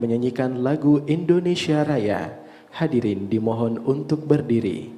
menyanyikan lagu Indonesia Raya. Hadirin dimohon untuk berdiri.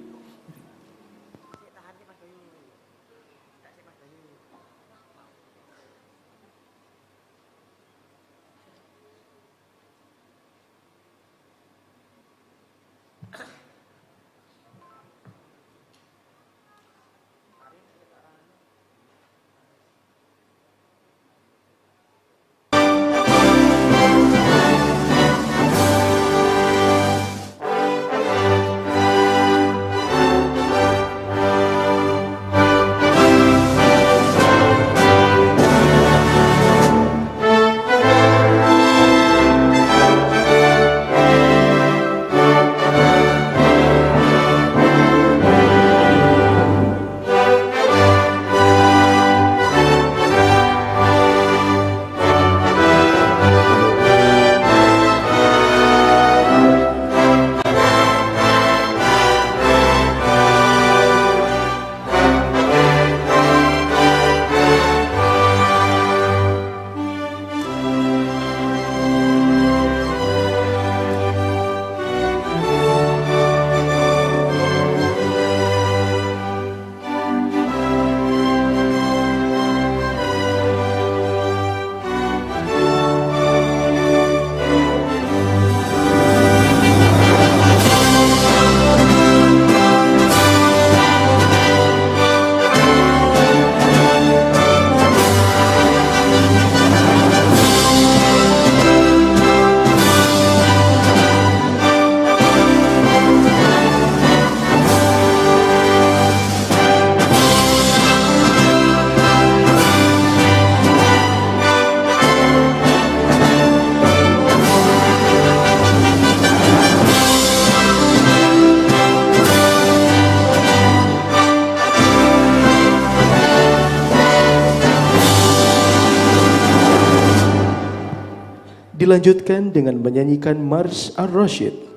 Dilanjutkan dengan menyanyikan Mars Ar-Rasyid.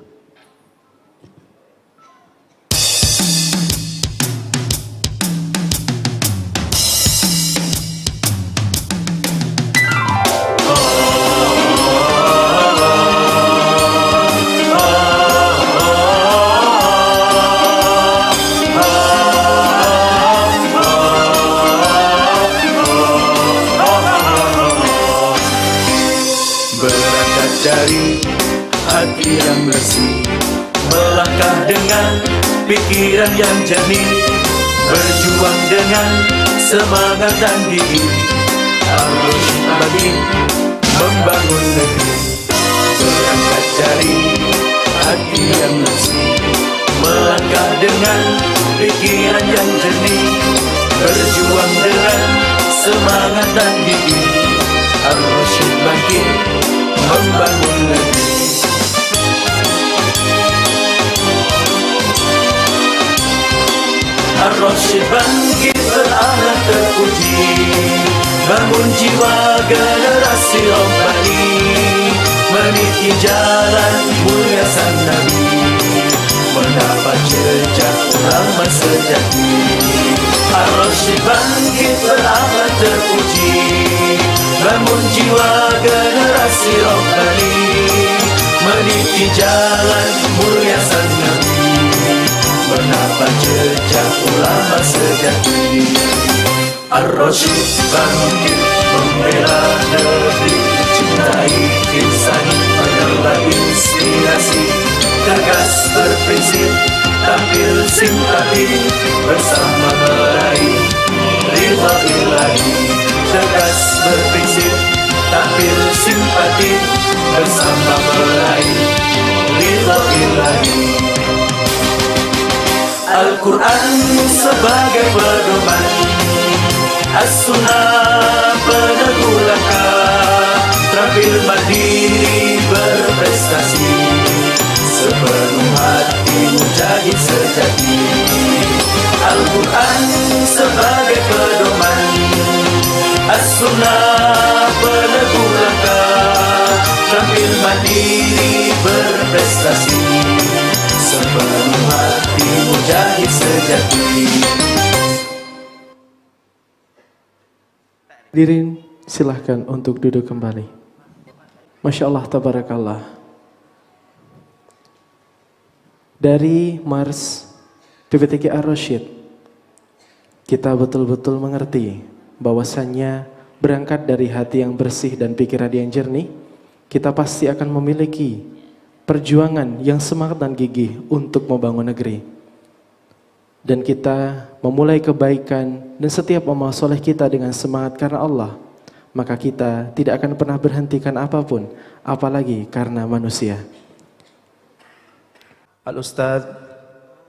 Dari hati yang bersih, melangkah dengan pikiran yang jernih, berjuang dengan semangat dan gigih, harus bagi membangun negeri. Berangkat dari hati yang bersih, melangkah dengan pikiran yang jernih, berjuang dengan semangat dan gigih, harus bagi membangun negeri. Ar-Rasyid bangkit beranak terpuji, bangun jiwa generasi rombani, meniti jalan mulia sang Nabi, mendapat jejak ulama sejati. Ar-Rasyid bangkit beranak terpuji, bangun jiwa generasi rombani, meniti jalan mulia sang Nabi, mendapat jejak ulama sejati. Ar-Rasyid bangkit membela negeri, cintai insani, menambah inspirasi, tegas berprinsip, tampil simpati, bersama meraih ridha ilahi. Tegas berprinsip, tampil simpati, bersama meraih ridha ilahi. Al-Quran sebagai pedoman, As-Sunnah peneguh langkah, terampil mandiri berprestasi, sepenuh hati mujahid sejati. Al-Quran sebagai pedoman, As-Sunnah peneguh langkah, terampil mandiri berprestasi, sepenuh hati mujahid sejati. Hadirin silahkan untuk duduk kembali. Masya Allah, tabarakallah. Dari Mars PPTK Ar-Rasyid, kita betul-betul mengerti bahwasannya berangkat dari hati yang bersih dan pikiran yang jernih, kita pasti akan memiliki perjuangan yang semangat dan gigih untuk membangun negeri. Dan kita memulai kebaikan dan setiap amal soleh kita dengan semangat karena Allah, maka kita tidak akan pernah berhentikan apapun, apalagi karena manusia. Al-Ustadz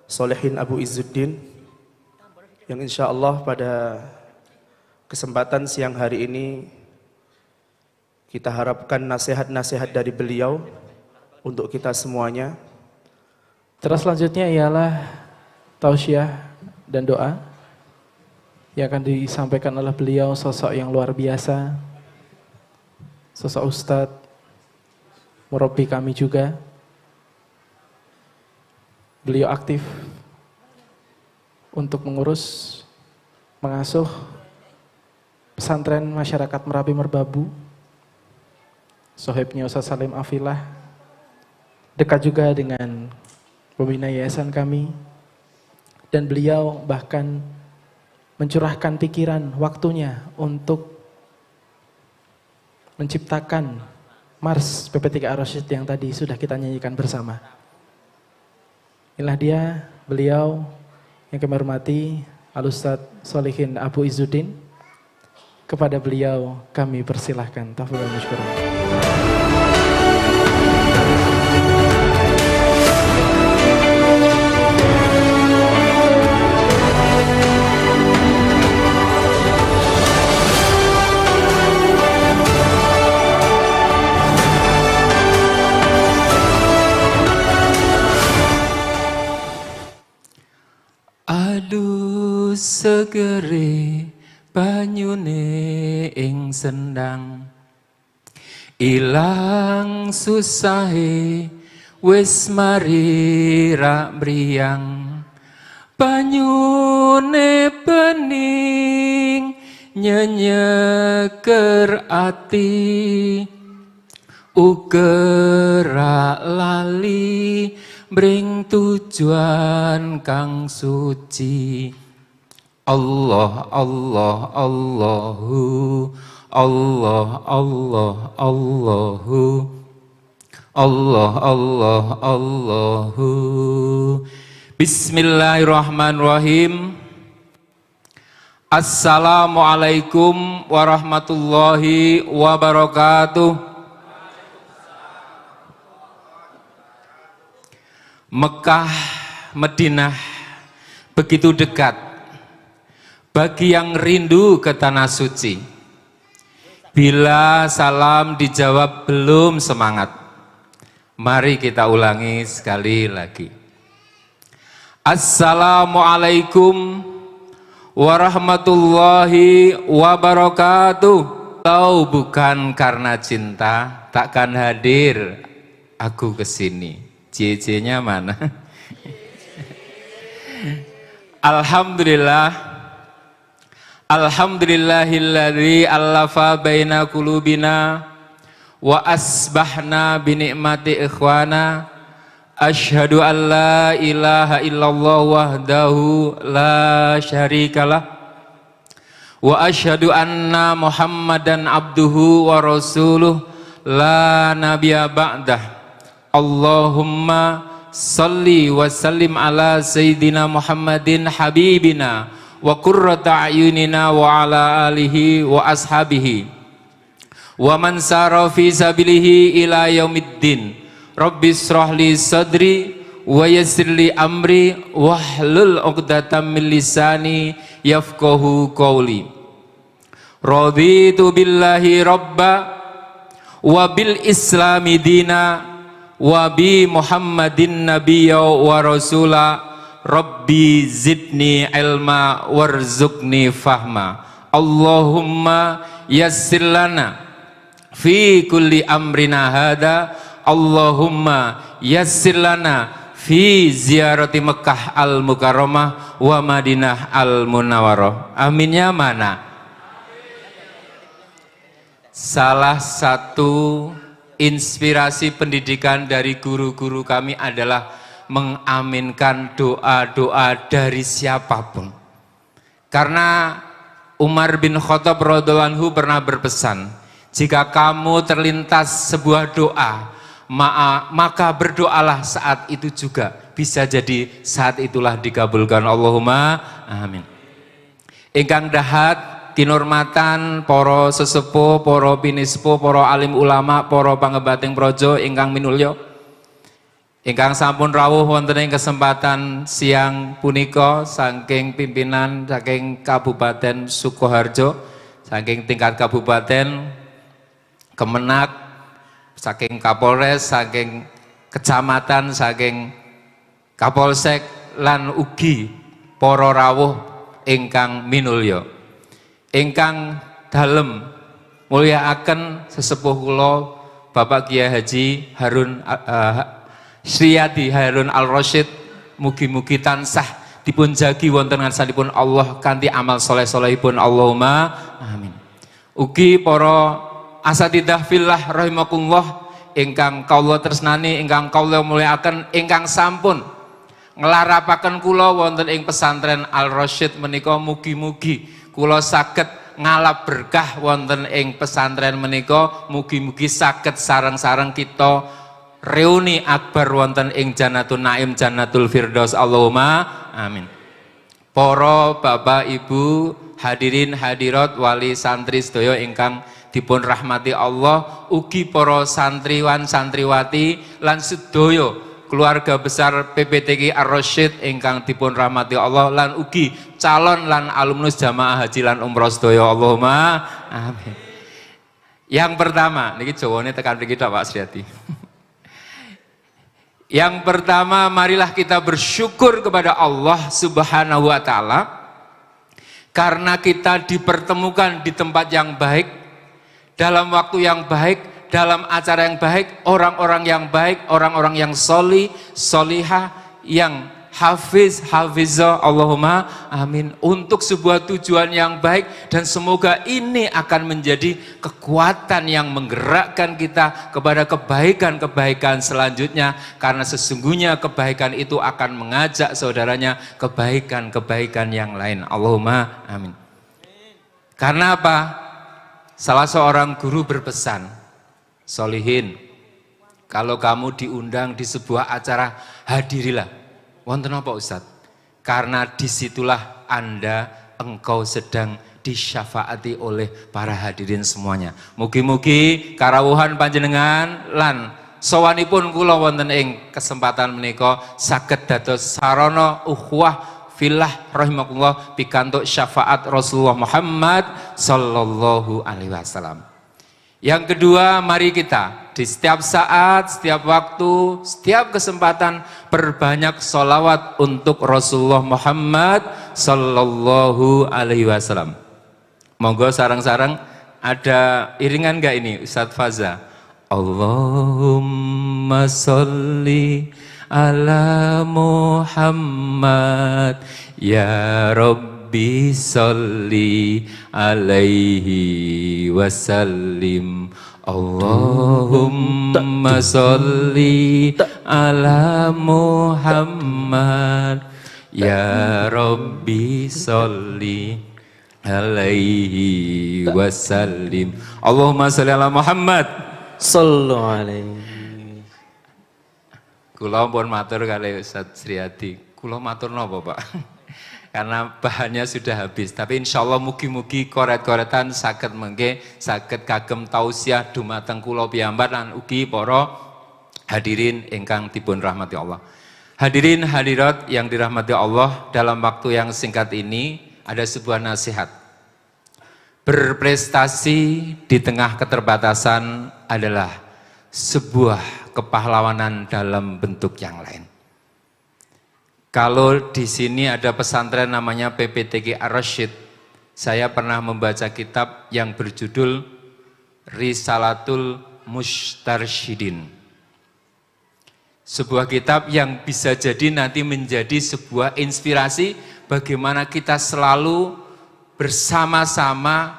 Solehin Abu Izzuddin, yang insya Allah pada kesempatan siang hari ini kita harapkan nasihat-nasihat dari beliau untuk kita semuanya. Terus selanjutnya ialah tausiah dan doa yang akan disampaikan oleh beliau, sosok yang luar biasa, sosok Ustadz, murabbi kami juga. Beliau aktif untuk mengurus, mengasuh pesantren masyarakat Merapi Merbabu, sohibnya Ustaz Salim Afilah, dekat juga dengan pembina yayasan kami, dan beliau bahkan mencurahkan pikiran, waktunya untuk menciptakan Mars PPTK Ar-Rasyid yang tadi sudah kita nyanyikan bersama. Inilah dia, beliau yang kami hormati, Al-Ustadz Solehin Abu Izzuddin. Kepada beliau kami persilahkan. Tafadhol masykuran. Aduh segere banyune ing sendang, ilang susahe wis mari rak mriyang, banyune bening nyenyeker ati, ugera lali bring tujuan kang suci. Allah Allah Allahu Allah Allah Allahu Allah Allah Allahu. Bismillahirrahmanirrahim. Assalamualaikum warahmatullahi wabarakatuh. Mekah, Madinah begitu dekat bagi yang rindu ke tanah suci. Bila salam dijawab belum semangat, mari kita ulangi sekali lagi. Assalamualaikum warahmatullahi wabarakatuh. Kalau bukan karena cinta, takkan hadir aku ke sini. JJ-nya mana? Alhamdulillah, alhamdulillahilladzi allafa baina qulubina wa asbahna bi ni'mati ikhwana. Asyhadu an la ilaha illallah wahdahu la syarikalah wa asyhadu anna Muhammadan abduhu wa rasuluh la nabiyya ba'dah. Allahumma salli wa sallim ala sayyidina Muhammadin habibina wa qurrata a'yunina wa ala alihi wa ashabihi wa man sara fi sabilihi ila yaumiddin. Rabbi shrah li sadri wa yassir li amri wahlul 'uqdatam min lisani yafqahu qawli. Raditu billahi rabba wa bil islami dina wa bi Muhammadin nabiyya wa rasula. Rabbi zidni ilma warzuqni fahma. Allahumma yassir lana fi kulli amrina hada. Allahumma yassir lana fi ziyarati Mekah al-Mukarramah wa Madinah al-Munawwarah. Aminnya mana? Salah satu inspirasi pendidikan dari guru-guru kami adalah mengaminkan doa-doa dari siapapun. Karena Umar bin Khattab radhiyallahu anhu pernah berpesan, jika kamu terlintas sebuah doa, maka berdoalah saat itu juga. Bisa jadi saat itulah dikabulkan. Allahumma amin. Ingkang dahat kinurmatan para sesepuh, para pinispo, para alim ulama, para pangebating praja ingkang minulya, ingkang sampun rawuh wonten ing kesempatan siang punika saking pimpinan saking Kabupaten Sukoharjo, saking tingkat kabupaten, Kemenak, saking Kapolres, saking kecamatan, saking Kapolsek lan ugi para rawuh ingkang minulya. Ingkang dalem mulyakaken sesepuh kula Bapak Kiai Haji Harun Sriyadi Harun Al-Rasyid, mugi-mugi tansah dipun jagi wonten ngarsanipun Allah kanthi amal saleh-salehipun. Allahumma amin. Ugi para asatidzah fillah rahimakumullah ingkang kawula tresnani, ingkang kawula mulyakaken, ingkang sampun nglarapaken kula wonten ing pesantren Al-Rasyid menika, mugi-mugi kula saged ngalap berkah wonten ing pesantren menika, mugi-mugi saged sareng-sareng kita reuni akbar wonten ing Jannatul Naim, Jannatul Firdaus. Allahumma amin. Para bapak ibu hadirin hadirat wali santri sedaya ingkang dipun rahmati Allah, ugi para santriwan santriwati lan sedaya keluarga besar PPTK Ar-Rasyid ingkang dipun rahmati Allah, lan ugi calon lan alumnus jamaah haji lan umroh sedaya. Allahumma amin. Yang pertama niki jawane tekan mriki Pak Sriyadi. Yang pertama, marilah kita bersyukur kepada Allah Subhanahu wa taala karena kita dipertemukan di tempat yang baik, dalam waktu yang baik, dalam acara yang baik, orang-orang yang baik, orang-orang yang solih, solihah, yang hafizah, Allahumma amin, untuk sebuah tujuan yang baik, dan semoga ini akan menjadi kekuatan yang menggerakkan kita kepada kebaikan-kebaikan selanjutnya, karena sesungguhnya kebaikan itu akan mengajak saudaranya kebaikan-kebaikan yang lain. Allahumma amin. Karena apa? Salah seorang guru berpesan, solihin, kalau kamu diundang di sebuah acara, hadirilah. Wonten apa Ustaz? Karena disitulah engkau sedang disyafaati oleh para hadirin semuanya. Mugi-mugi karawuhan panjenengan lan sowanipun kula wonten ing kesempatan menika saged dados sarana ukhuwah fillah rahimakumullah pikantuk syafaat Rasulullah Muhammad sallallahu alaihi wasallam. Yang kedua, mari kita di setiap saat, setiap waktu, setiap kesempatan perbanyak sholawat untuk Rasulullah Muhammad sallallahu alaihi wasallam. Monggo sarang-sarang ada iringan enggak ini Ustadz Faza? Allahumma sholli ala Muhammad ya Rabbi sholli alaihi wasallim. Allahumma sholli ala Muhammad ya Rabbi sholli alaihi wasallim. Allahumma sholli ala Muhammad Sallallahu alaihi. Kula pun matur kali Ustaz Sriyadi. Kula matur napa Pak? Karena bahannya sudah habis, tapi insya Allah mugi-mugi koret-koretan saged mengke saged kagem tausiah dumateng kula piyambak lan ugi para hadirin ingkang dipun rahmati Allah. Hadirin hadirat yang dirahmati Allah, dalam waktu yang singkat ini ada sebuah nasihat. Berprestasi di tengah keterbatasan adalah sebuah kepahlawanan dalam bentuk yang lain. Kalau di sini ada pesantren namanya PPTK Ar-Rasyid, saya pernah membaca kitab yang berjudul Risalatul Mustarsyidin. Sebuah kitab yang bisa jadi nanti menjadi sebuah inspirasi bagaimana kita selalu bersama-sama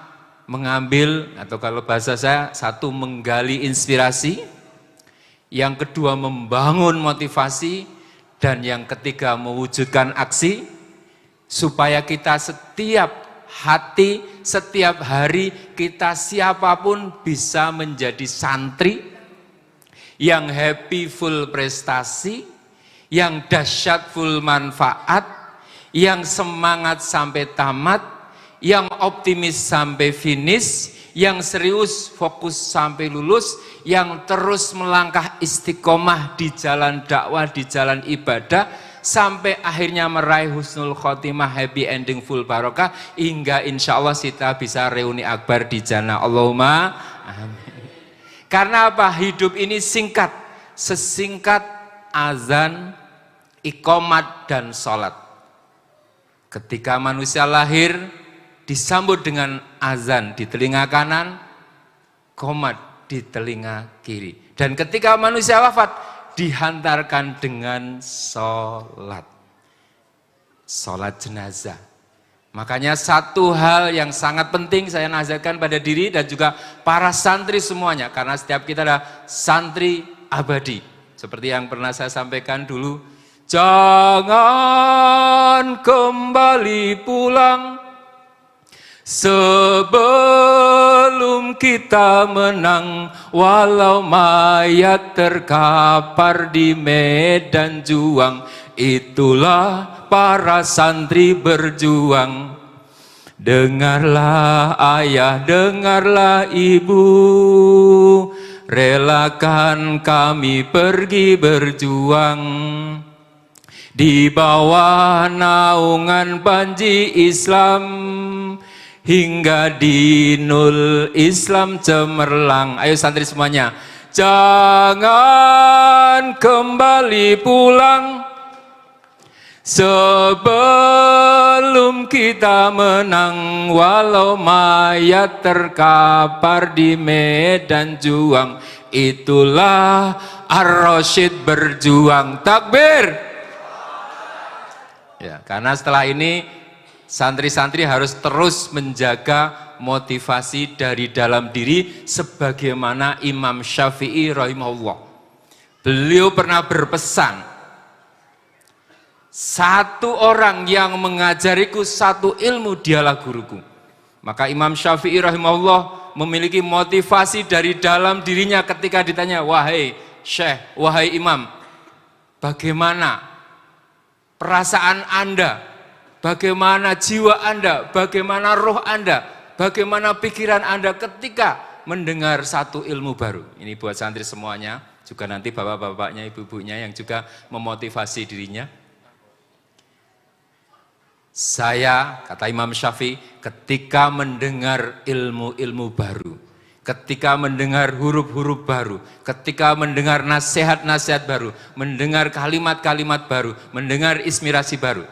mengambil, atau kalau bahasa saya, satu menggali inspirasi, yang kedua membangun motivasi, dan yang ketiga mewujudkan aksi, supaya kita setiap hati, setiap hari, kita siapapun bisa menjadi santri yang happy full prestasi, yang dahsyat full manfaat, yang semangat sampai tamat, yang optimis sampai finish, yang serius fokus sampai lulus, yang terus melangkah istiqomah di jalan dakwah, di jalan ibadah, sampai akhirnya meraih husnul khotimah, happy ending full barokah, hingga insya Allah kita bisa reuni akbar di jannah. Allahumma amin. Karena apa? Hidup ini singkat, sesingkat azan, iqomat, dan sholat. Ketika manusia lahir, disambut dengan azan di telinga kanan, qomat di telinga kiri. Dan ketika manusia wafat, dihantarkan dengan sholat. Sholat jenazah. Makanya satu hal yang sangat penting saya nasihatkan pada diri dan juga para santri semuanya. Karena setiap kita adalah santri abadi. Seperti yang pernah saya sampaikan dulu. Jangan kembali pulang sebelum kita menang, walau mayat terkapar di medan juang. Itulah para santri berjuang. Dengarlah ayah, dengarlah ibu, relakan kami pergi berjuang di bawah naungan panji Islam, hingga di nul Islam cemerlang. Ayo santri semuanya, jangan kembali pulang sebelum kita menang, walau mayat terkapar di medan juang. Itulah Ar-Rasyid berjuang. Takbir. Ya, karena setelah ini santri-santri harus terus menjaga motivasi dari dalam diri sebagaimana Imam Syafi'i rahimahullah. Beliau pernah berpesan, satu orang yang mengajariku satu ilmu dialah guruku. Maka Imam Syafi'i rahimahullah memiliki motivasi dari dalam dirinya ketika ditanya, wahai Syekh, wahai Imam, bagaimana perasaan Anda, bagaimana jiwa Anda, bagaimana roh Anda, bagaimana pikiran Anda ketika mendengar satu ilmu baru. Ini buat santri semuanya, juga nanti bapak-bapaknya, ibu-ibunya yang juga memotivasi dirinya. Saya, kata Imam Syafi'i, ketika mendengar ilmu-ilmu baru, ketika mendengar huruf-huruf baru, ketika mendengar nasihat-nasihat baru, mendengar kalimat-kalimat baru, mendengar inspirasi baru,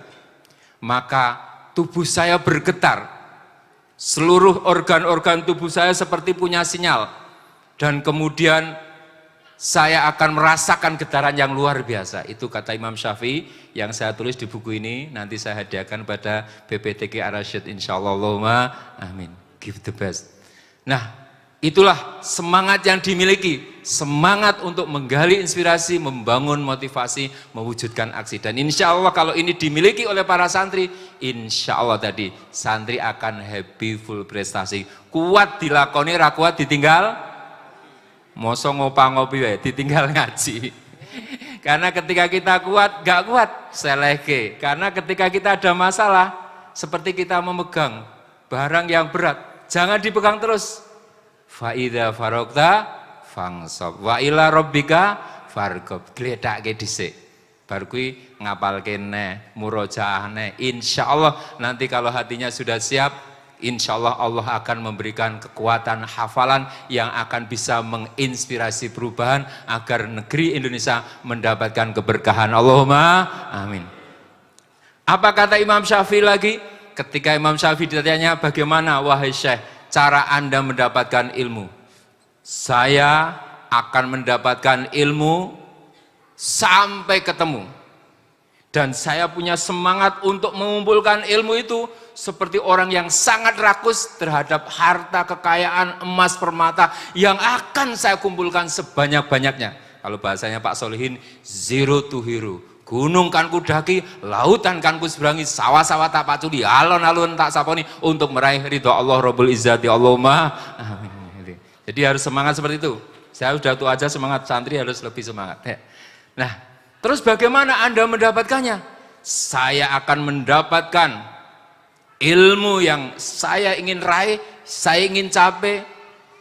maka tubuh saya bergetar. Seluruh organ-organ tubuh saya seperti punya sinyal. Dan kemudian saya akan merasakan getaran yang luar biasa. Itu kata Imam Syafi'i yang saya tulis di buku ini. Nanti saya hadiahkan pada BPTQ Ar-Rasyid insyaallah. Allahumma amin. Give the best. Nah, itulah semangat yang dimiliki. Semangat untuk menggali inspirasi, membangun motivasi, mewujudkan aksi. Dan insya Allah kalau ini dimiliki oleh para santri, insya Allah tadi santri akan happy full prestasi. Kuat dilakoni, ra kuat ditinggal. Mosok ngopi wae ditinggal ngaji. Karena ketika kita kuat, gak kuat seleke. Karena ketika kita ada masalah, seperti kita memegang barang yang berat, jangan dipegang terus. Fa idza faragta fangsab wa ila rabbika farghab. Gledake dhisik. Bar kuwi ngapalke neh, murojaah neh. Insyaallah nanti kalau hatinya sudah siap, insyaallah Allah akan memberikan kekuatan hafalan yang akan bisa menginspirasi perubahan agar negeri Indonesia mendapatkan keberkahan. Allahumma amin. Apa kata Imam Syafi'i lagi? Ketika Imam Syafi'i ditanya, bagaimana wahai Syekh cara Anda mendapatkan ilmu? Saya akan mendapatkan ilmu sampai ketemu. Dan saya punya semangat untuk mengumpulkan ilmu itu seperti orang yang sangat rakus terhadap harta, kekayaan, emas, permata yang akan saya kumpulkan sebanyak-banyaknya. Kalau bahasanya Pak Solihin, zero to hero. Gunung kan ku daki, lautan kan ku seberangi, sawah-sawah tak paculi, alon-alon tak saponi untuk meraih ridho Allah Rabbul Izzati Allahumma. Jadi harus semangat seperti itu. Saya sudah tua aja semangat, santri harus lebih semangat. Nah, terus bagaimana Anda mendapatkannya? Saya akan mendapatkan ilmu yang saya ingin raih, saya ingin capai,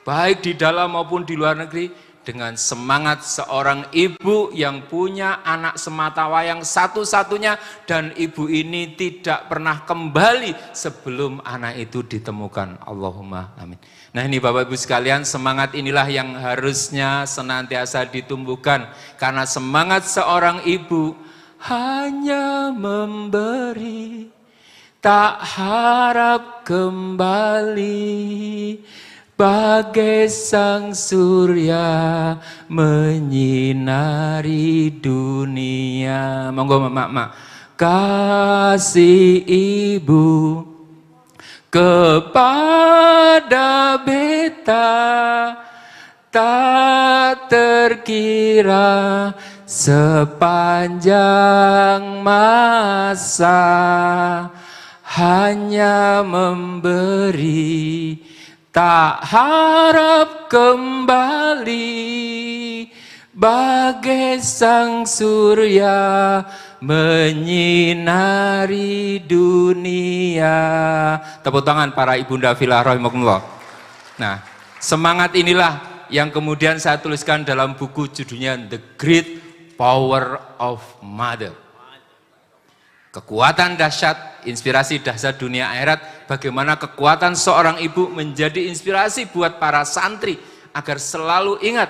baik di dalam maupun di luar negeri, dengan semangat seorang ibu yang punya anak sematawayang satu-satunya, dan ibu ini tidak pernah kembali sebelum anak itu ditemukan. Allahumma amin. Nah ini Bapak Ibu sekalian, semangat inilah yang harusnya senantiasa ditumbuhkan, karena semangat seorang ibu hanya memberi, tak harap kembali, bagai sang surya menyinari dunia. Monggo mak. Kasih ibu kepada beta tak terkira sepanjang masa, hanya memberi, tak harap kembali, bagai sang surya menyinari dunia. Tepuk tangan para ibunda filah rahimakumullah. Nah, semangat inilah yang kemudian saya tuliskan dalam buku judulnya The Great Power of Mother. Kekuatan dahsyat, inspirasi dahsyat dunia akhirat, bagaimana kekuatan seorang ibu menjadi inspirasi buat para santri agar selalu ingat,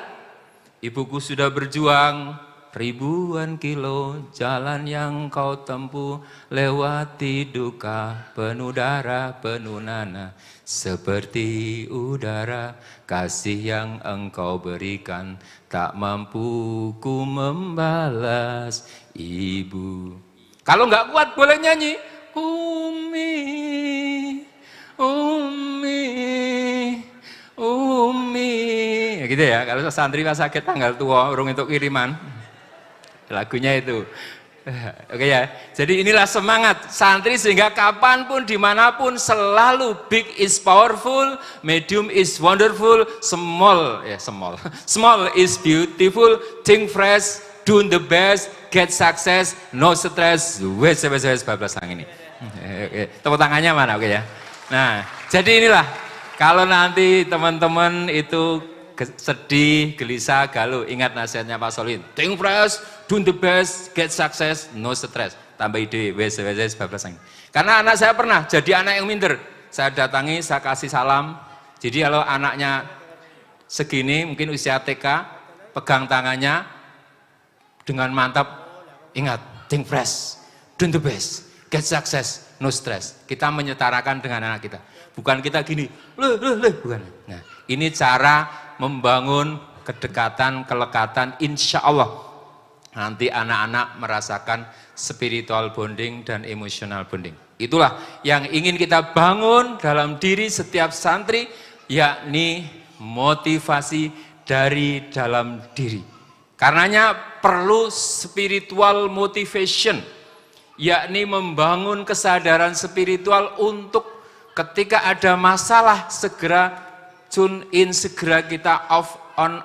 ibuku sudah berjuang ribuan kilo jalan yang kau tempuh, lewati duka penuh darah penuh nanah, seperti udara kasih yang engkau berikan, tak mampu ku membalas ibu. Kalau nggak kuat boleh nyanyi Umi, Umi, Umi, ya gitu ya. Kalau santri pas sakit tanggal tua urung itu kiriman, lagunya itu. Oke ya, jadi inilah semangat santri sehingga kapanpun dimanapun selalu big is powerful, medium is wonderful, small is beautiful, think fresh, do the best, get success, no stress, wes bablas sang ini. Tepuk tangannya mana, oke ya. Nah, jadi inilah kalau nanti teman-teman itu sedih, gelisah, galuh, ingat nasihatnya Pak Solihin. Think fresh, do the best, get success, no stress. Tambah ide, wes bablas sang. Karena anak saya pernah jadi anak yang minder. Saya datangi, saya kasih salam. Jadi kalau anaknya segini, mungkin usia TK, pegang tangannya dengan mantap, ingat, think fresh, do the best, get success, no stress. Kita menyetarakan dengan anak kita. Bukan kita gini, bukan. Nah, ini cara membangun kedekatan, kelekatan, insya Allah. Nanti anak-anak merasakan spiritual bonding dan emotional bonding. Itulah yang ingin kita bangun dalam diri setiap santri, yakni motivasi dari dalam diri. Karenanya perlu spiritual motivation, yakni membangun kesadaran spiritual untuk ketika ada masalah segera tune in, segera kita off on,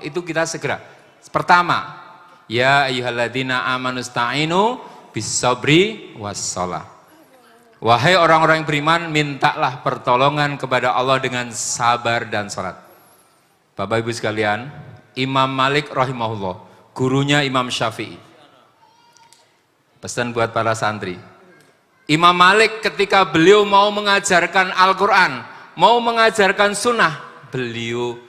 itu kita segera. Pertama, ya ayyuhalladzina amanu sta'inu bis-sabri was-shalah. Wahai orang-orang yang beriman, mintalah pertolongan kepada Allah dengan sabar dan salat. Bapak Ibu sekalian, Imam Malik rahimahullah, gurunya Imam Syafi'i. Pesan buat para santri. Imam Malik ketika beliau mau mengajarkan Al-Quran, mau mengajarkan sunnah, beliau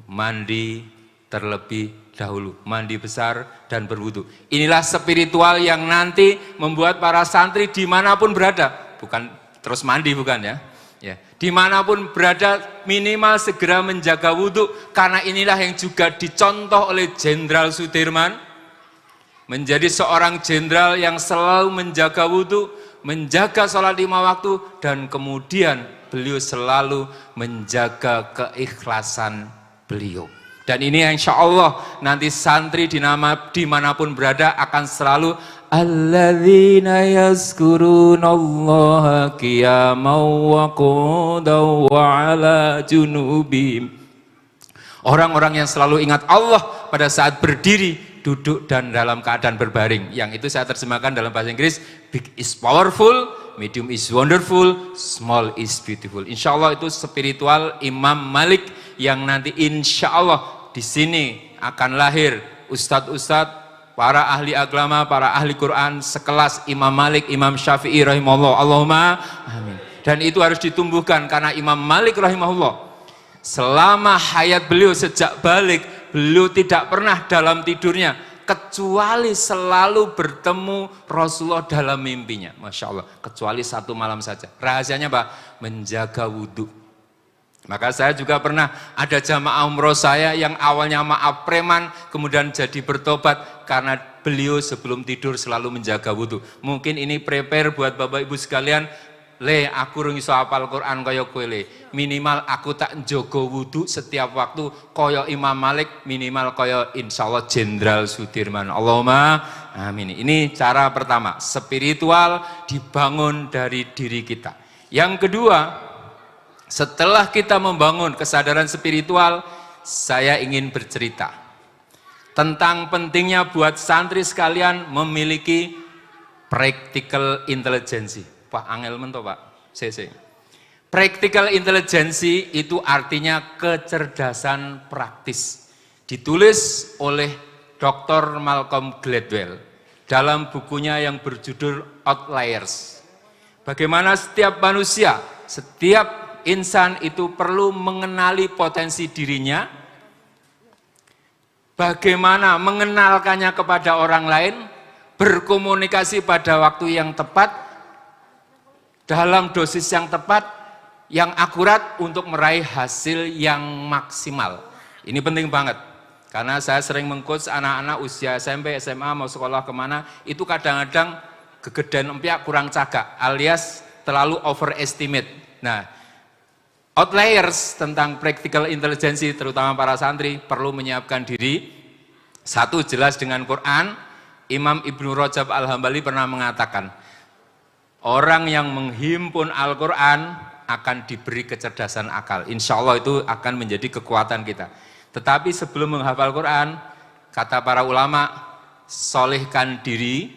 mandi terlebih dahulu, mandi besar dan berwudu. Inilah spiritual yang nanti membuat para santri dimanapun berada, bukan terus mandi, bukan ya. Ya, dimanapun berada minimal segera menjaga wudhu, karena inilah yang juga dicontoh oleh Jenderal Sudirman menjadi seorang jenderal yang selalu menjaga wudhu, menjaga sholat 5 waktu, dan kemudian beliau selalu menjaga keikhlasan beliau. Dan ini insya Allah nanti santri dimanapun berada akan selalu alladzina yazkurunallaha qiyaman wa qu'udan wa ala junubihim. Orang-orang yang selalu ingat Allah pada saat berdiri, duduk, dan dalam keadaan berbaring. Yang itu saya terjemahkan dalam bahasa Inggris, big is powerful, medium is wonderful, small is beautiful. Insya Allah itu spiritual Imam Malik yang nanti insya Allah di sini akan lahir ustadz-ustadz, para ahli agama, para ahli Quran sekelas Imam Malik, Imam Syafi'i rahimahullah. Allahumma amin. Dan itu harus ditumbuhkan karena Imam Malik rahimahullah selama hayat beliau sejak balik, beliau tidak pernah dalam tidurnya kecuali selalu bertemu Rasulullah dalam mimpinya. Masya Allah, kecuali 1 malam saja. Rahasianya apa? Menjaga wudhu. Maka saya juga pernah ada jamaah umroh saya yang awalnya maaf preman, kemudian jadi bertobat karena beliau sebelum tidur selalu menjaga wudhu. Mungkin ini prepare buat Bapak Ibu sekalian, le aku rung iso hafal Quran kaya kowe le. Minimal aku tak njogo wudu setiap waktu kaya Imam Malik, minimal kaya insyaallah Jenderal Sudirman. Allahumma amin. Ini cara pertama, spiritual dibangun dari diri kita. Yang kedua, setelah kita membangun kesadaran spiritual, saya ingin bercerita tentang pentingnya buat santri sekalian memiliki practical intelligence. Pak Angel mento Pak, CC. Practical intelligence itu artinya kecerdasan praktis. Ditulis oleh Dr. Malcolm Gladwell dalam bukunya yang berjudul Outliers. Bagaimana setiap manusia, setiap insan itu perlu mengenali potensi dirinya, bagaimana mengenalkannya kepada orang lain, berkomunikasi pada waktu yang tepat, dalam dosis yang tepat, yang akurat untuk meraih hasil yang maksimal. Ini penting banget, karena saya sering meng-coach anak-anak usia SMP, SMA, mau sekolah kemana, itu kadang-kadang kegedean empyak kurang cagak, alias terlalu overestimate. Nah, outliers tentang practical intelligence, terutama para santri, perlu menyiapkan diri. Satu, jelas dengan Quran. Imam Ibnu Rajab Al-Hambali pernah mengatakan, orang yang menghimpun Al-Quran akan diberi kecerdasan akal. Insya Allah itu akan menjadi kekuatan kita. Tetapi sebelum menghafal Quran, kata para ulama, solehkan diri,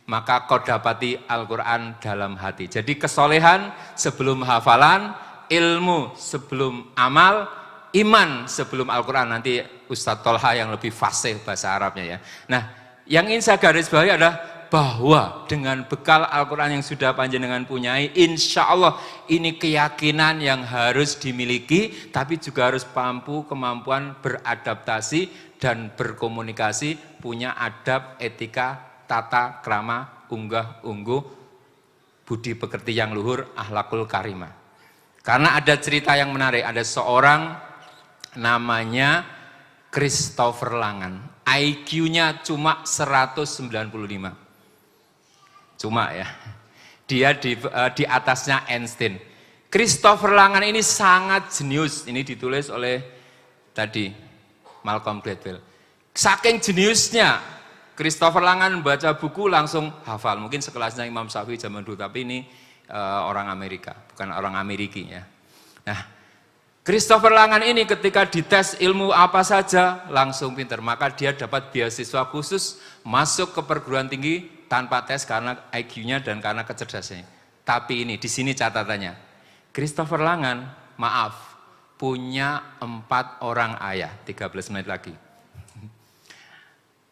maka kau dapati Al-Quran dalam hati. Jadi kesolehan sebelum hafalan, ilmu sebelum amal, iman sebelum Al-Quran. Nanti Ustadz Tolha yang lebih fasih bahasa Arabnya ya. Nah, yang ingin saya garis bawahi adalah bahwa dengan bekal Al-Quran yang sudah panjenengan punyai, insya Allah ini keyakinan yang harus dimiliki, tapi juga harus mampu kemampuan beradaptasi dan berkomunikasi, punya adab, etika, tata, krama, unggah, ungguh, budi pekerti yang luhur, akhlakul karimah. Karena ada cerita yang menarik, ada seorang namanya Christopher Langan, IQ-nya cuma 195. Cuma ya, dia di atasnya Einstein. Christopher Langan ini sangat jenius. Ini ditulis oleh tadi Malcolm Gladwell. Saking jeniusnya, Christopher Langan baca buku langsung hafal. Mungkin sekelasnya Imam Syafi'i zaman dulu, tapi ini orang Amerika, bukan orang Ameriki ya. Nah, Christopher Langan ini ketika dites ilmu apa saja langsung pinter. Maka dia dapat beasiswa khusus masuk ke perguruan tinggi tanpa tes karena IQ-nya dan karena kecerdasannya. Tapi ini, di sini catatannya. Christopher Langan, maaf, punya 4 orang ayah. 13 menit lagi.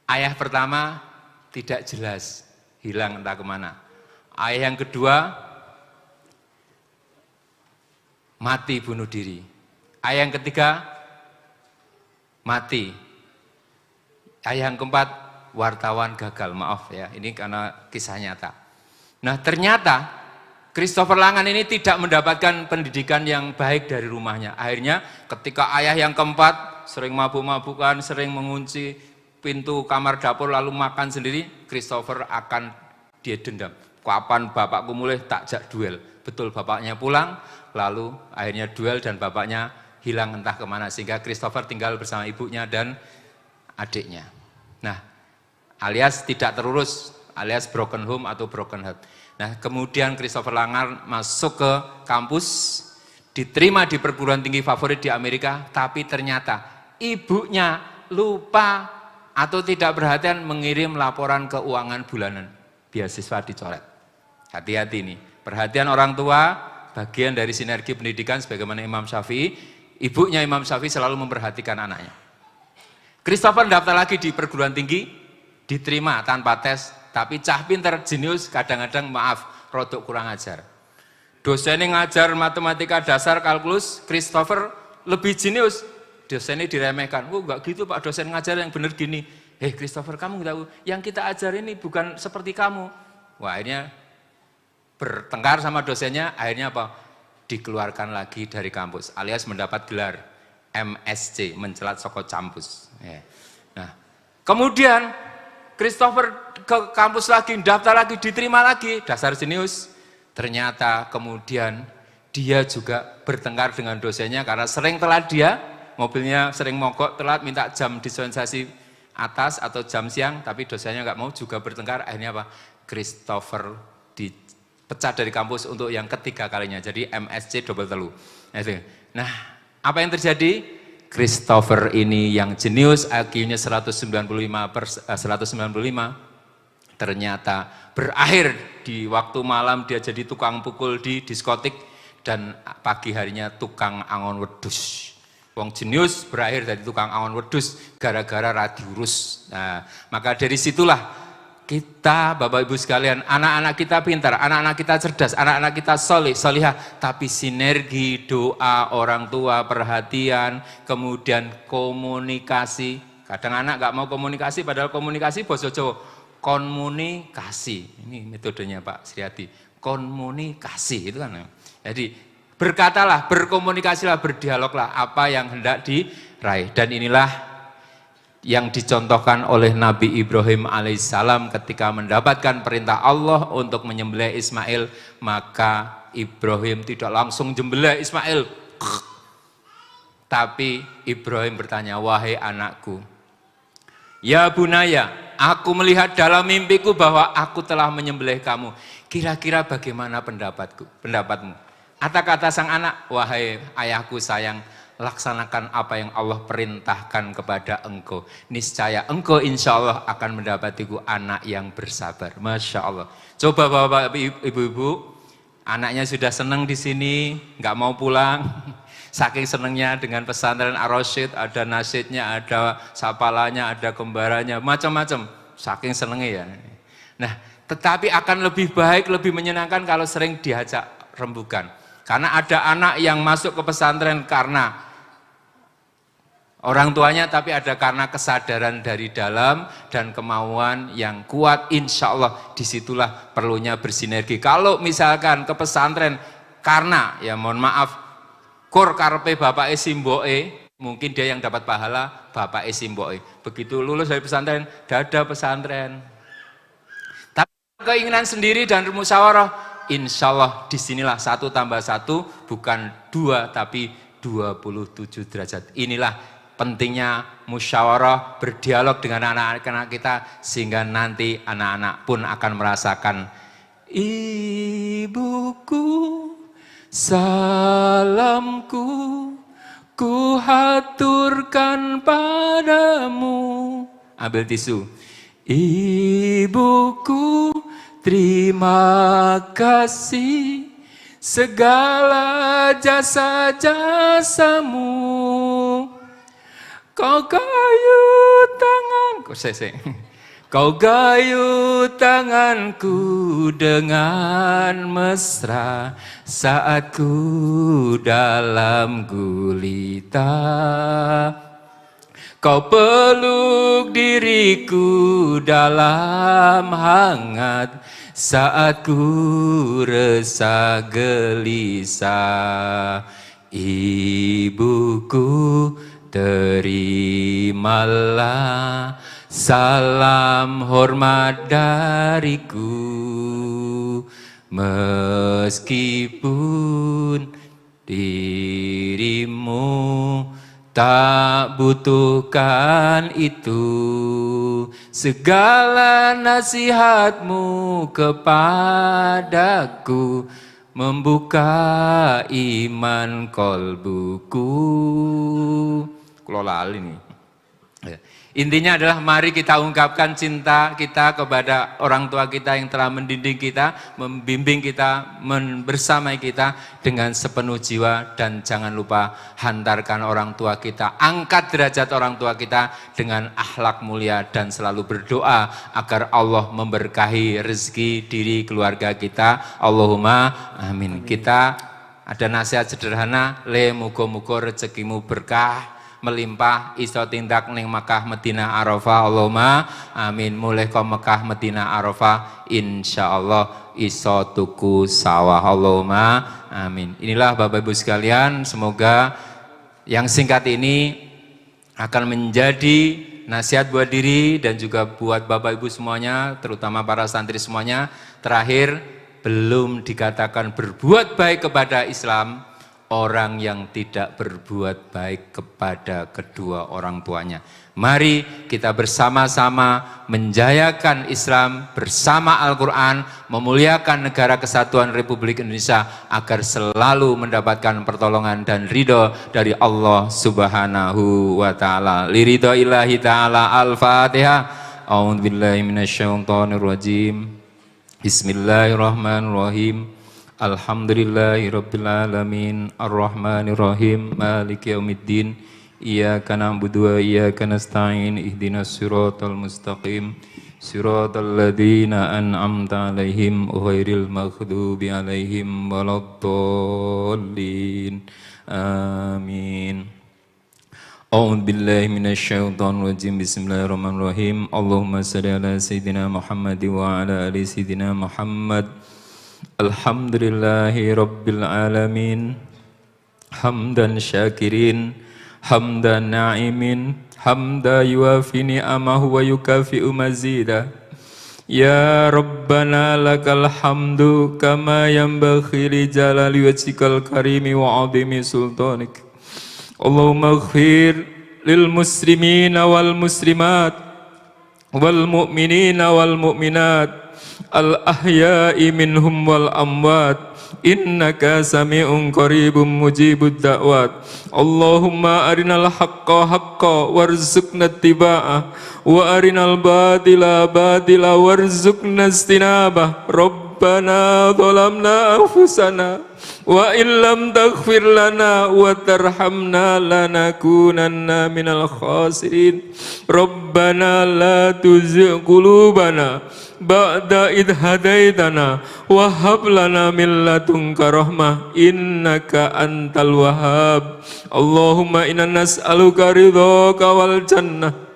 Ayah pertama tidak jelas, hilang entah kemana. Ayah yang kedua mati bunuh diri. Ayah yang ketiga mati. Ayah yang keempat wartawan gagal, maaf ya, ini karena kisah nyata. Nah ternyata Christopher Langan ini tidak mendapatkan pendidikan yang baik dari rumahnya. Akhirnya ketika ayah yang keempat sering mabuk-mabukan, sering mengunci, pintu kamar dapur lalu makan sendiri, Christopher akan dia dendam. Kapan bapakku mulai takjak duel? Betul bapaknya pulang, lalu akhirnya duel dan bapaknya hilang entah kemana. Sehingga Christopher tinggal bersama ibunya dan adiknya. Nah, alias tidak terurus, alias broken home atau broken heart. Nah, kemudian Christopher Langar masuk ke kampus, diterima di perguruan tinggi favorit di Amerika, tapi ternyata ibunya lupa atau tidak perhatian mengirim laporan keuangan bulanan, beasiswa dicoret. Hati-hati nih, perhatian orang tua, bagian dari sinergi pendidikan sebagaimana Imam Syafi'i, ibunya Imam Syafi'i selalu memperhatikan anaknya. Christopher daftar lagi di perguruan tinggi, diterima tanpa tes, tapi cah pinter, jenius, kadang-kadang maaf, rodok kurang ajar. Dosennya ngajar matematika dasar kalkulus, Christopher lebih jenius, dosennya diremehkan. Oh enggak gitu Pak, dosen ngajar yang bener gini. Christopher, kamu tahu, yang kita ajar ini bukan seperti kamu. Wah, akhirnya bertengkar sama dosennya, akhirnya apa? Dikeluarkan lagi dari kampus, alias mendapat gelar MSc, mencelat soko campus. Nah, kemudian Christopher ke kampus lagi, daftar lagi, diterima lagi, dasar jenius. Ternyata kemudian dia juga bertengkar dengan dosennya karena sering telat dia, mobilnya sering mogok, telat, minta jam dispensasi atas atau jam siang, tapi dosennya nggak mau, juga bertengkar. Akhirnya apa? Christopher dipecat dari kampus untuk yang ketiga kalinya, jadi MSc double telu. Nah, apa yang terjadi? Christopher ini yang jenius, IQ-nya 195, ternyata berakhir di waktu malam dia jadi tukang pukul di diskotik dan pagi harinya tukang angon wedus. Wong jenius berakhir dari tukang angon wedus gara-gara radiurus. Nah, maka dari situlah kita, Bapak Ibu sekalian, anak-anak kita pintar, anak-anak kita cerdas, anak-anak kita solih, solihah, tapi sinergi, doa, orang tua, perhatian, kemudian komunikasi. Kadang anak nggak mau komunikasi, padahal komunikasi bahasa Jawa, komunikasi. Ini metodenya Pak Sriadi, komunikasi itu kan. Jadi berkatalah, berkomunikasilah, berdialoglah apa yang hendak diraih. Dan inilah yang dicontohkan oleh Nabi Ibrahim alaihissalam ketika mendapatkan perintah Allah untuk menyembelih Ismail, maka Ibrahim tidak langsung jembelih Ismail, tapi Ibrahim bertanya, wahai anakku, ya bunaya, aku melihat dalam mimpiku bahwa aku telah menyembelih kamu, kira-kira bagaimana pendapatmu? Kata sang anak, wahai ayahku sayang, laksanakan apa yang Allah perintahkan kepada engkau. Niscaya engkau insya Allah akan mendapatiku anak yang bersabar. Masya Allah. Coba Bapak Ibu-ibu, anaknya sudah senang di sini, nggak mau pulang. Saking senangnya dengan pesantren Ar-Rasyid, ada nasyidnya, ada sapalanya, ada kembarannya, macam-macam. Saking senangnya ya. Nah, tetapi akan lebih baik, lebih menyenangkan kalau sering diajak rembukan. Karena ada anak yang masuk ke pesantren karena orang tuanya, tapi ada karena kesadaran dari dalam dan kemauan yang kuat. Insya Allah disitulah perlunya bersinergi. Kalau misalkan ke pesantren karena, ya mohon maaf, kur karpe bapak simboe, mungkin dia yang dapat pahala bapak simboe. Begitu lulus dari pesantren, dada pesantren. Tapi keinginan sendiri dan musyawarah, insya Allah disinilah 1 tambah 1 bukan 2 tapi 27 derajat. Inilah pentingnya musyawarah, berdialog dengan anak-anak kita, sehingga nanti anak-anak pun akan merasakan, ibuku, salamku, ku haturkan padamu. Ambil tisu. Ibuku, terima kasih segala jasa-jasamu. Kau gayu tanganku, kau gayu tanganku dengan mesra saat ku dalam gulita. Kau peluk diriku dalam hangat saat ku resah gelisah. Ibuku, terimalah salam hormat dariku, meskipun dirimu tak butuhkan itu, segala nasihatmu kepadaku membuka iman kolbuku. Kulo lali nih. Intinya adalah mari kita ungkapkan cinta kita kepada orang tua kita yang telah mendidik kita, membimbing kita, bersamai kita dengan sepenuh jiwa, dan jangan lupa hantarkan orang tua kita, angkat derajat orang tua kita dengan akhlak mulia, dan selalu berdoa agar Allah memberkahi rezeki diri keluarga kita. Allahumma amin. Kita ada nasihat sederhana, le mugo-mugo rezekimu berkah melimpah, iso tindak ning Mekah Madinah Arafah. Allahumma amin. Mulai ke Mekah Madinah Arafah, insyaallah iso tuku sawah. Allahumma amin. Inilah Bapak Ibu sekalian, semoga yang singkat ini akan menjadi nasihat buat diri dan juga buat Bapak Ibu semuanya, terutama para santri semuanya. Terakhir, belum dikatakan berbuat baik kepada Islam orang yang tidak berbuat baik kepada kedua orang tuanya. Mari kita bersama-sama menjayakan Islam bersama Al-Quran, memuliakan negara kesatuan Republik Indonesia agar selalu mendapatkan pertolongan dan ridho dari Allah Subhanahu wa Ta'ala. Liridho ilahi ta'ala. Al-Fatihah. A'udzubillahi minasyaitonirrajim. Bismillahirrahmanirrahim. Alhamdulillahirabbil alamin, arrahmanirrahim, maliki yaumiddin, iyyaka na'budu wa iyyaka nasta'in, ihdinas siratal mustaqim, siratal ladzina an'amta 'alaihim ghairil maghdubi 'alaihim waladdallin. Amin. A'udzu billahi minasyaitonir rajim. Bismillahirrahmanirrahim. Allahumma shalli ala sayidina Muhammad wa ala ali sayidina Muhammad. Alhamdulillahi rabbil alamin, hamdan syakirin, hamdan na'imin, hamda yuafi ni'amahu wa yukafi'u mazidah. Ya Rabbana lakal hamdu kama yanbaghi li jalali wajhikal karimi wa 'azimi sultanik. Allahumma ighfir lil muslimina wal muslimat wal mu'minina wal mu'minat al-ahya'i minhum wal amwat, innaka sami'un qaribun mujibud da'wat. Allahumma arinal haqqa haqqa warzuqna ittiba'ah, wa arinal batila batila warzuqna istinabah. Rabbana zalamna anfusana wa illam taghfir lana wa tarhamna lanakunanna minal khasirin. Rabbana la tuzigh qulubana ba'da idh hadaitana wa hab lana min ladunka rahmah innaka antal wahhab. Allahumma inna nas'aluka ridhaka wal jannah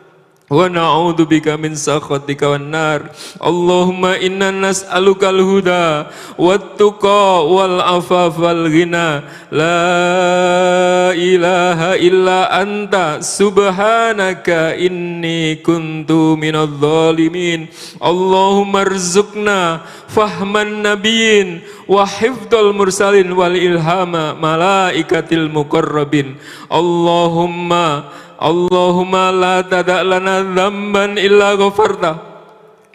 wa na'udzu bika min sakhatika wan nar. Allahumma inna nas'aluka al-huda wat tuqa wal afaf wal ghina. La ilaha illa anta subhanaka inni kuntu minadh dhalimin. Allahumma rzuqna fahman nabiyyin wa hifdzal mursalin wal ilhama malaikatil muqarrabin. Allahumma la tada' lana dhamban illa ghafarta,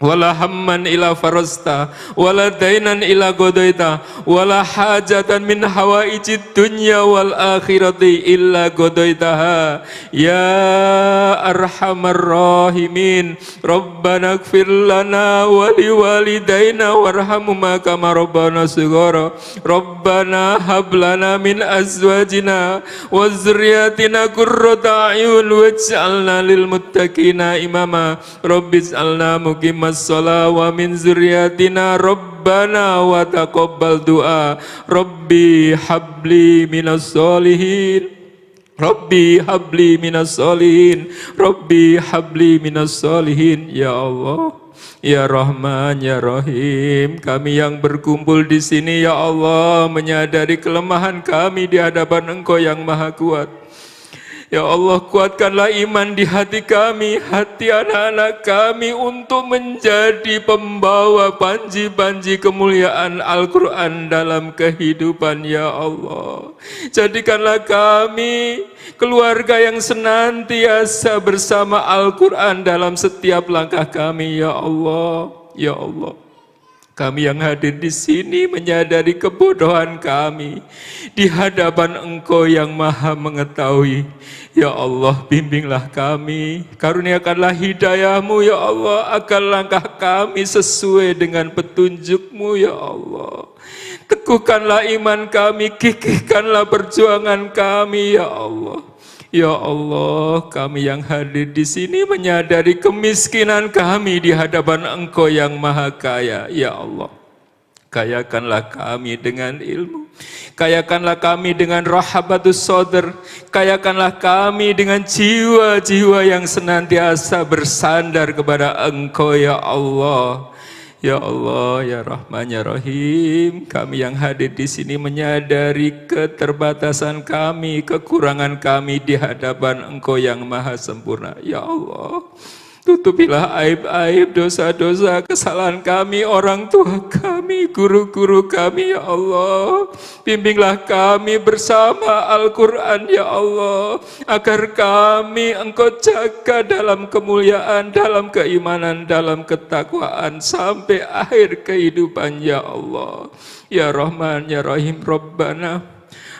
wala hamman illa farasta, wala dainan illa qadaita, wala hajatan min hawaijid dunya wal akhirati illa qadaitaha ya arhamar rahimin. Rabbana ighfir lana wa liwalidayna warhamhuma kama rabbana shighara. Rabbana hab lana min azwajina wa dzurriyyatina qurrata a'yun waj'alna lil muttaqina imama. Rabbij'alna muqimas shalah wa min dzurriyyatina rabbana wa taqabbal du'a. Rabbi habli minas sholihin, Rabbi habli minas sholihin, Rabbi habli minas sholihin. Ya Allah, ya Rahman, ya Rahim, kami yang berkumpul di sini ya Allah menyadari kelemahan kami di hadapan Engkau yang Maha Kuat. Ya Allah, kuatkanlah iman di hati kami, hati anak-anak kami untuk menjadi pembawa panji-panji kemuliaan Al-Quran dalam kehidupan, ya Allah. Jadikanlah kami keluarga yang senantiasa bersama Al-Quran dalam setiap langkah kami, ya Allah. Ya Allah, kami yang hadir di sini menyadari kebodohan kami di hadapan Engkau yang Maha Mengetahui. Ya Allah, bimbinglah kami, karuniakanlah hidayah-Mu ya Allah, agar langkah kami sesuai dengan petunjuk-Mu ya Allah. Teguhkanlah iman kami, gigihkanlah perjuangan kami ya Allah. Ya Allah, kami yang hadir di sini menyadari kemiskinan kami di hadapan Engkau yang Maha Kaya. Ya Allah, kayakanlah kami dengan ilmu, kayakanlah kami dengan rahabatus sodr, kayakanlah kami dengan jiwa-jiwa yang senantiasa bersandar kepada Engkau ya Allah. Ya Allah, ya Rahman, ya Rahim, kami yang hadir di sini menyadari keterbatasan kami, kekurangan kami di hadapan Engkau yang Maha Sempurna. Ya Allah, tutupilah aib-aib, dosa-dosa, kesalahan kami, orang tua kami, guru-guru kami, ya Allah. Bimbinglah kami bersama Al-Quran, ya Allah, agar kami Engkau jaga dalam kemuliaan, dalam keimanan, dalam ketakwaan, sampai akhir kehidupan, ya Allah. Ya Rahman, ya Rahim, Rabbana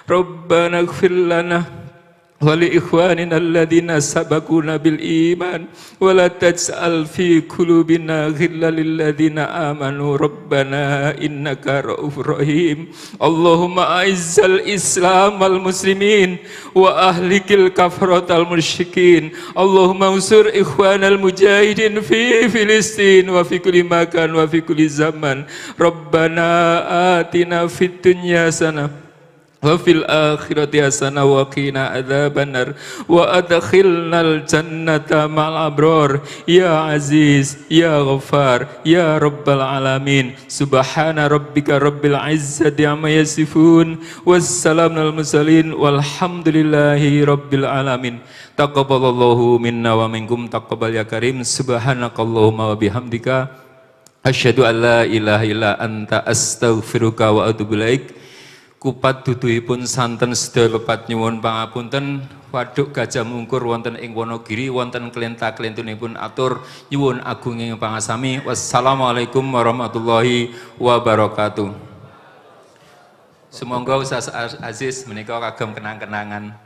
ighfir lana ولإخواننا الذين سبقونا بالإيمان ولا تجعل في قلوبنا غلا للذين آمنوا ربنا إنك رؤوف رحيم اللهم أعز الإسلام والمسلمين وأهلك الكفرة المشركين اللهم انصر إخوان المجاهدين في فلسطين وفي كل مكان وفي كل زمان ربنا آتنا في الدنيا حسنة وفي الآخرة حسنة وقنا عذاب النار وأدخلنا الجنة مع الأبرار يا عزيز يا غفار يا رب العالمين سبحان ربك رب العزة عما يصفون والسلام على المرسلين والحمد لله رب العالمين تقبل الله منا ومنكم تقبل يا كريم سبحانك اللهم وبحمدك أشهد أن لا إله إلا أنت أستغفرك وأتوب إليك. Kupat duduhipun santen sedaya lepat nyuwun pangapunten. Waduk Gajah Mungkur wonten ing Wonogiri wonten klenta-klentunipun atur nyuwun agunging pangasami. Wassalamualaikum warahmatullahi wabarakatuh. Sumangga Ustaz Aziz menika kagem kenang-kenangan.